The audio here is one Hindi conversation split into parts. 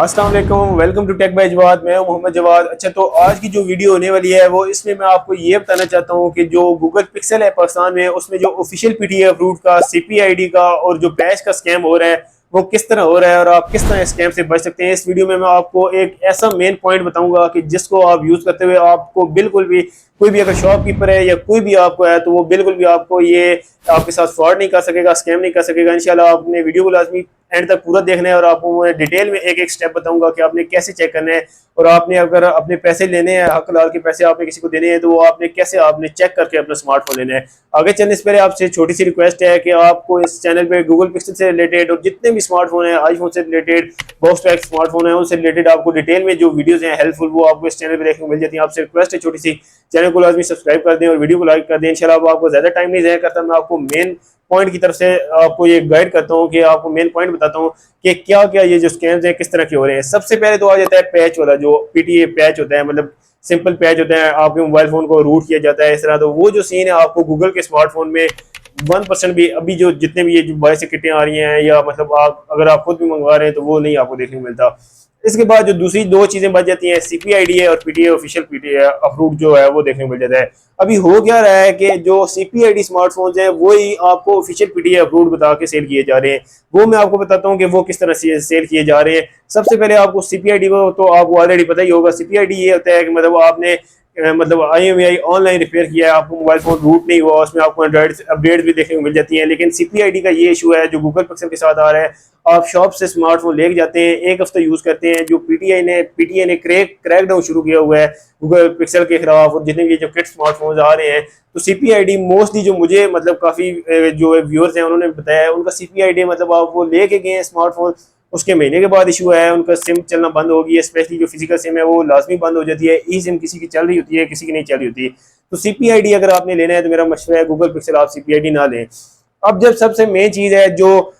अस्सलाम वालेकुम, welcome to tech by Jawad. मैं हूं मोहम्मद जवाद। अच्छा, तो आज की जो वीडियो होने वाली है वो इसमें मैं आपको ये बताना चाहता हूं कि जो गूगल पिक्सल है पाकिस्तान में, उसमें जो ऑफिशियल पीटीएफ रूट का, सीपीआईडी का और जो बैच का स्कैम हो रहा है वो किस तरह हो रहा है और आप किस तरह स्कैम से बच सकते हैं। इस वीडियो में मैं आपको एक ऐसा मेन पॉइंट बताऊंगा कि जिसको आप यूज करते हुए आपको बिल्कुल भी, कोई भी अगर शॉपकीपर है या कोई भी आपको है तो वो बिल्कुल भी आपको ये आपके साथ फ्रॉड नहीं कर सकेगा, स्कैम नहीं कर सकेगा। इंशाल्लाह आपने वीडियो को लाजमी एंड तक पूरा देखना है और आपको मैं डिटेल में एक एक स्टेप बताऊंगा कि आपने कैसे चेक करना है। और आपने अगर अपने पैसे लेने हैं, हक लाल के पैसे आपने किसी को देने हैं, तो वो आपने कैसे आपने चेक करके अपना स्मार्टफोन लेना है। आगे चलने से पहले आपसे छोटी सी रिक्वेस्ट है कि आपको इस चैनल पे गूगल पिक्सल से रिलेटेड और जितने भी स्मार्टफोन है, आईफोन से रिलेटेड, बॉक्स पैक स्मार्टफोन है, उनसे रिलेटेड आपको डिटेल में जो वीडियोज हैं हेल्पफुल, वो आपको इस चैनल पर देखने को मिल जाती है। आपसे रिक्वेस्ट है छोटी सी, चैनल को लाजमी सब्सक्राइब कर दें और वीडियो को लाइक कर दें। इंशाल्लाह आपको ज्यादा टाइम नहीं ज़ाया करता, मैं आपको मेन पॉइंट की तरफ से आपको ये गाइड करता हूँ कि आपको मेन पॉइंट बताता हूँ कि क्या क्या ये जो स्कैम्स हैं किस तरह के हो रहे हैं। सबसे पहले तो आ जाता है पैच वाला, जो पीटीए पैच होता है, मतलब सिंपल पैच होता है, आपके मोबाइल फोन को रूट किया जाता है इस तरह। तो वो जो सीन है आपको गूगल के स्मार्टफोन में 1% भी, अभी जो जितने भी ये जो बाहर से किटें आ रही हैं या मतलब आप अगर आप खुद भी मंगवा रहे हैं तो वो नहीं आपको देखने को मिलता। इसके बाद जो दूसरी दो चीजें बच जाती हैं, सीपीआईडी है और पीटीए ऑफिशियल पीटीए अप्रूव्ड जो है वो देखने को मिल जाता है। अभी हो क्या रहा है कि जो सीपीआईडी स्मार्टफोन्स हैं वही आपको ऑफिशियल पीटीए अप्रूव्ड बता के सेल किए जा रहे हैं। वो मैं आपको बताता हूँ कि वो किस तरह से सेल किए जा रहे हैं। सबसे पहले आपको सीपीआईडी को तो आपको ऑलरेडी पता ही होगा। सीपीआईडी ये होता है कि मतलब आपने मतलब IMEI ऑनलाइन रिपेयर किया है, आपको मोबाइल फोन रूट नहीं हुआ, उसमें आपको एंड्रॉइड अपडेट भी देखने को मिल जाती है। लेकिन सीपीआईडी का ये इशू है जो गूगल पिक्सल के साथ आ रहा है। आप शॉप से स्मार्टफोन लेके जाते हैं, एक हफ्ता यूज करते हैं, जो पीटीआई ने क्रैकडाउन शुरू किया हुआ है गूगल पिक्सल के खिलाफ और जितने भी जो किट स्मार्टफोन आ रहे हैं, तो सीपीआईडी मोस्टली जो मुझे मतलब काफी जो व्यूअर्स हैं उन्होंने बताया है, उनका सीपीआईडी मतलब आप वो लेके गए हैं स्मार्टफोन, उसके महीने के बाद इशू है, उनका सिम चलना बंद हो गई है। स्पेशली जो फिजिकल सिम है वो लाजमी बंद हो जाती है। ई सिम किसी की चल रही होती है, किसी की नहीं चल रही होती। तो सीपीआईडी अगर आपने लेना है तो मेरा मशवरा है गूगल पिक्सल आप सीपीआईडी ना लें। अब जब सबसे मेन चीज है, जो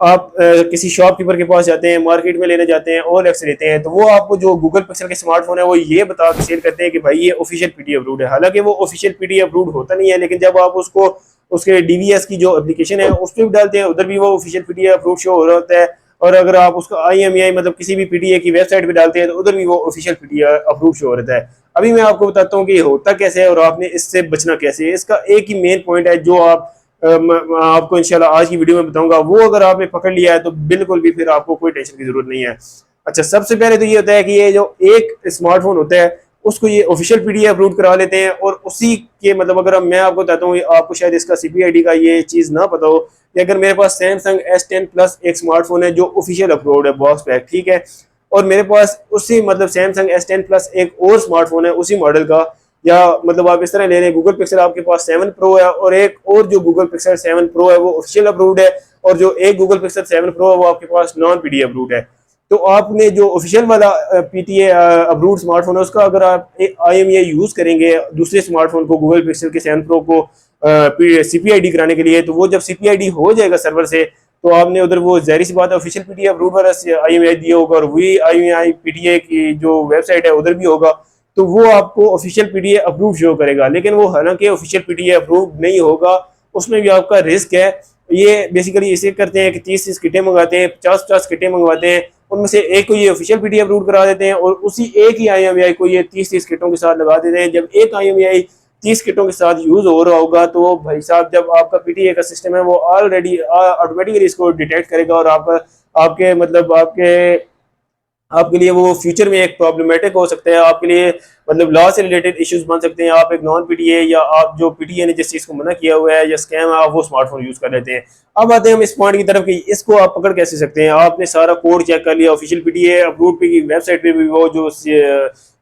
आप किसी शॉपकीपर के पास जाते हैं, मार्केट में लेने जाते हैं, OLX लेते हैं, तो वो आपको जो गूगल पिक्सल के स्मार्टफोन है वो ये बता के सेल करते हैं कि भाई ये ऑफिशियल पीटीए अप्रूव्ड है। हालांकि वो ऑफिशियल पीटीए अप्रूव्ड होता नहीं है, लेकिन जब आप उसको उसके डीवीएस की जो एप्लीकेशन है उस पर भी डालते हैं, उधर भी वो ऑफिशियल पीटीए अप्रूव्ड शो हो रहा होता है। और अगर आप उसका IMEI मतलब किसी भी पीटीए की वेबसाइट पे डालते हैं तो उधर भी वो ऑफिशियल पीटीए अप्रूव शो रहता है। अभी मैं आपको बताता हूँ कि ये होता कैसे है और आपने इससे बचना कैसे है। इसका एक ही मेन पॉइंट है जो आपको इंशाल्लाह आज की वीडियो में बताऊंगा। वो अगर आपने पकड़ लिया है तो बिल्कुल भी फिर आपको कोई टेंशन की जरूरत नहीं है। अच्छा, सबसे पहले तो ये होता है कि ये जो एक स्मार्टफोन होता है उसको ये ऑफिशियल पीटीए अपलोड करा लेते हैं और उसी के मतलब अगर मैं आपको बताता हूँ, आपको शायद इसका सीपीआईडी का ये चीज ना पता हो कि अगर मेरे पास सैमसंग S10 प्लस एक स्मार्टफोन है जो ऑफिशियल अपलोड है बॉक्स पैक, ठीक है, और मेरे पास उसी मतलब सैमसंग S10 प्लस एक और स्मार्टफोन है उसी मॉडल का, या मतलब आप इस तरह ले लें, गूगल पिक्सल आपके पास 7 प्रो है और एक और जो गूगल पिक्सल 7 प्रो है वो ऑफिशियल अप्रूव्ड है, और जो एक गूगल पिक्सल 7 प्रो है वो आपके पास नॉन पीटीए अप्रूव्ड है। तो आपने जो ऑफिशियल वाला पीटीए अप्रूव्ड स्मार्टफोन है उसका अगर आप IMEI यूज करेंगे दूसरे स्मार्टफोन को, गूगल पिक्सल के 7 प्रो को सीपीआईडी कराने के लिए, तो वो जब सीपीआईडी हो जाएगा सर्वर से तो आपने उधर वो जाहिर सी बात है ऑफिशियल पीटीए अप्रूव्ड वाला IMEI दिया होगा और वही IMEI पीटीए की जो वेबसाइट है उधर भी होगा, तो वो आपको ऑफिशियल पीटीए अप्रूव शो करेगा। लेकिन वो हालांकि ऑफिशियल पीटीए अप्रूव नहीं होगा, उसमें भी आपका रिस्क है। ये बेसिकली इसे करते हैं कि 30-30 किटें मंगवाते हैं, 50-50 किटें मंगवाते हैं, उनमें से एक को ये ऑफिशियल पीटीए अप्रूव करा देते हैं और उसी एक ही IMEI को ये 30-30 किटों के साथ लगा देते हैं। जब एक IMEI 30 किटों के साथ यूज हो रहा होगा तो भाई साहब जब आपका पीटीए का सिस्टम है वो ऑलरेडी ऑटोमेटिकली इसको डिटेक्ट करेगा और आपका आपके मतलब आपके लिए वो फ्यूचर में एक प्रॉब्लमेटिक हो सकता है, आपके लिए मतलब लॉ से रिलेटेड इश्यूज बन सकते हैं। आप एक नॉन पीटीए या आप जो पीटीए ने जिस चीज को मना किया हुआ है या स्कैम है, आप वो स्मार्टफोन यूज कर लेते हैं। अब आते हैं हम इस पॉइंट की तरफ कि इसको आप पकड़ कैसे सकते हैं। आपने सारा कोड चेक कर लिया, ऑफिशियल पीटीए अप्रूव की वेबसाइट पे भी वो जो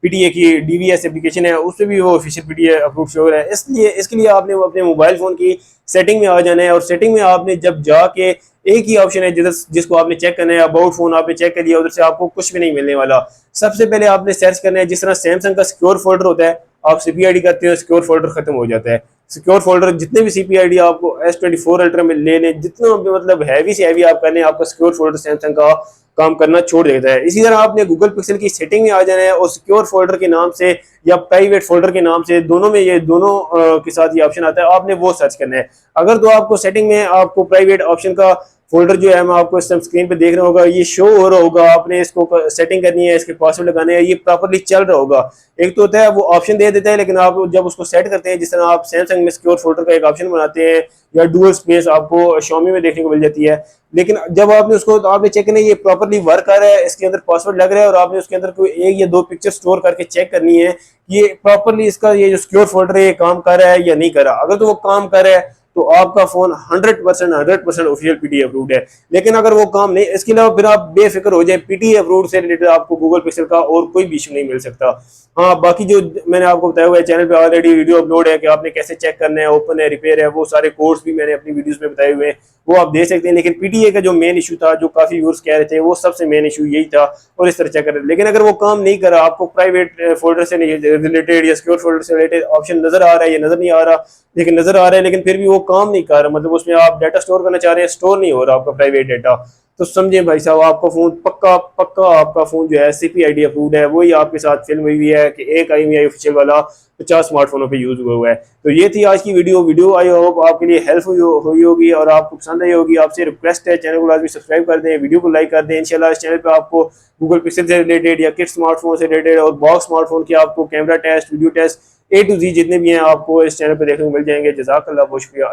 पीटीए की डीवीएस एप्लीकेशन है उस पर भी वो ऑफिशियल पीटीए अप्रूव शो हो रहा है। इसलिए इसके लिए आपने अपने मोबाइल फोन की सेटिंग में आ जाना है और सेटिंग में आपने जब जाके एक ही ऑप्शन है जिसको आपने चेक करना है, अबाउट फोन आपने चेक कर लिया, उधर से आपको कुछ भी नहीं मिलने वाला। सबसे पहले आपने सर्च करना है, जिस तरह सैमसंग का सिक्योर फोल्डर होता है, आप सीपीआईडी करते हो सिक्योर फोल्डर खत्म हो जाता है। सिक्योर फोल्डर जितने भी सीपीआईडी आपको S24 अल्ट्रा में ले लें, जितना भी मतलब हैवी से हैवी आप करने, आपका सिक्योर फोल्डर सैमसंग का काम करना छोड़ देता है। इसी तरह आपने गूगल पिक्सल की सेटिंग में आ जाना है और सिक्योर फोल्डर के नाम से या प्राइवेट फोल्डर के नाम से, दोनों में ये दोनों के साथ ये ऑप्शन आता है, आपने वो सर्च करना है। अगर तो आपको सेटिंग में आपको प्राइवेट ऑप्शन का फोल्डर जो है मैं आपको इस टाइम स्क्रीन पे देख रहा होगा, ये शो हो रहा होगा। आपने इसको सेटिंग करनी है, इसके पासवर्ड लगाने हैं, ये प्रॉपर्ली चल रहा होगा। एक तो होता है वो ऑप्शन दे देता है, लेकिन आप जब उसको सेट करते हैं, जिस तरह आप सैमसंग में सिक्योर फोल्डर का एक ऑप्शन बनाते हैं या डुअल स्पेस आपको Xiaomi में देखने को मिल जाती है, लेकिन जब आपने उसको तो आपने चेक करना है ये प्रॉपर्ली वर्क कर रहा है, इसके अंदर पासवर्ड लग रहा है, और आपने उसके अंदर कोई एक या दो पिक्चर स्टोर करके चेक करनी है ये प्रॉपर्ली इसका ये जो सिक्योर फोल्डर है ये काम कर रहा है या नहीं कर रहा। अगर तो वो काम कर रहा है तो आपका फोन 100% ऑफिशियल पीटीए अप्रूव्ड है। लेकिन अगर वो काम नहीं, इसके अलावा फिर आप बेफिक्र हो जाए, पीटीए अप्रूव्ड से रिलेटेड आपको गूगल पिक्सल का और कोई भी इशू नहीं मिल सकता। हाँ, बाकी जो मैंने आपको बताया हुआ है, चैनल पे ऑलरेडी वीडियो अपलोड है कि आपने कैसे चेक करना है, ओपन है, रिपेयर है, वो सारे कोर्स भी मैंने अपनी वीडियोस में बताए हुए हैं, वो आप देख सकते हैं। लेकिन पीटीए का जो मेन इशू था, जो काफी व्यूअर्स कह रहे थे, वो सबसे मेन इशू यही था, और इस तरह चेक कर रहे थे। लेकिन अगर वो काम नहीं कर रहा, आपको प्राइवेट फोल्डर से रिलेटेड या सिक्योर फोल्डर से रिलेटेड ऑप्शन नजर आ रहा है या नजर नहीं आ रहा, लेकिन नजर आ रहा है लेकिन फिर भी वो काम नहीं कर रहा, मतलब उसमें आप डाटा स्टोर करना चाह रहे हैं, स्टोर नहीं हो रहा आपका प्राइवेट डाटा, तो समझे भाई साहब आपका फोन पक्का पक्का आपका फोन जो है सीपीआईडी अप्रूव्ड है। वही आपके साथ फिल्म हुई है कि एक IMEI ऑफिशियल वाला 50 स्मार्टफोनों पे यूज हुआ है। तो ये थी आज की वीडियो। आई होप आपके लिए हेल्प हुई होगी और आपको पसंद आई होगी। आपसे रिक्वेस्ट है, चैनल को लाजमी सब्सक्राइब कर दें, वीडियो को लाइक कर दें। इंशाल्लाह इस चैनल पे आपको गूगल पिक्सल से रिलेटेड या किट स्मार्टफोन से रिलेटेड और बॉक्स स्मार्टफोन के आपको camera test, video test A to Z जितने भी हैं आपको इस चैनल पे देखने को मिल जाएंगे। जज़ाकल्लाह, बहुत शुक्रिया।